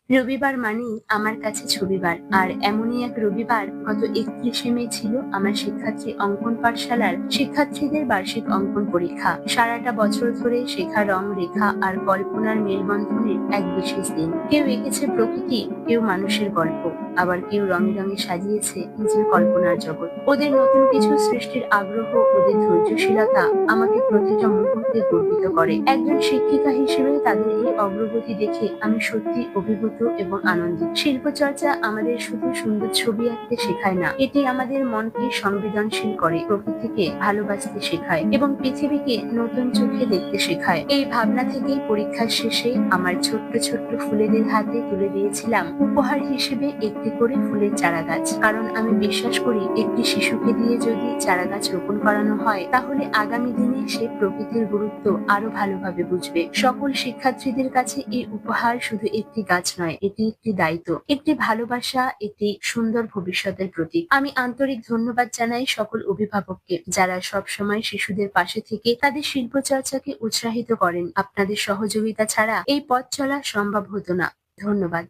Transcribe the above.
রবিবার মানেই আমার কাছে ছবিবার। আর এমনই এক রবিবার গত 31শে মে ছিল আমার শিক্ষার্থী অঙ্কন পাঠশালার শিক্ষার্থীদের বার্ষিক অঙ্কন পরীক্ষা। সারাটা বছর ধরে শেখা রং রেখা আর কল্পনার মেলবন্ধনের এক বিশেষ দিন। কেউ এঁকেছে প্রকৃতি, কেউ মানুষের গল্প, আবার কেউ রঙে রঙে সাজিয়েছে নিজের কল্পনার জগৎ। ওদের নতুন কিছু সৃষ্টির আগ্রহ, ওদের ধৈর্যশীলতা আমাকে প্রতিটা মুহূর্তে গর্বিত করে। একজন শিক্ষিকা হিসেবে তাদের এই অগ্রগতি দেখে আমি সত্যি অভিভূত এবং আনন্দিত। শিল্পচর্চা আমাদের শুধু সুন্দর ছবি আঁকতে শেখায় না, এটি আমাদের মনকে সংবেদনশীল করে, প্রকৃতিকে ভালোবাসতে শেখায় এবং পৃথিবীকে নতুন চোখে দেখতে শেখায়। এই ভাবনা থেকেই পরীক্ষার শেষে আমার ছোট্ট ছোট্ট ফুলেদের হাতে তুলে দিয়েছিলাম উপহার হিসেবে একটি করে ফুলের চারা গাছ। কারণ আমি বিশ্বাস করি, একটি শিশুকে দিয়ে যদি চারা গাছ রোপণ করানো হয়, তাহলে আগামী দিনে সে প্রকৃতির গুরুত্ব আরো ভালোভাবে বুঝবে। সকল শিক্ষার্থীদের কাছে এই উপহার শুধু একটি গাছ নয়, এটি একটি দায়িত্ব, একটি ভালোবাসা, একটি সুন্দর ভবিষ্যতের প্রতীক। আমি আন্তরিক ধন্যবাদ জানাই সকল অভিভাবককে, যারা সব সময় শিশুদের পাশে থেকে তাদের শিল্পচর্চাকে উৎসাহিত করেন। আপনাদের সহযোগিতা ছাড়া এই পথ চলা সম্ভব হতো না। ধন্যবাদ।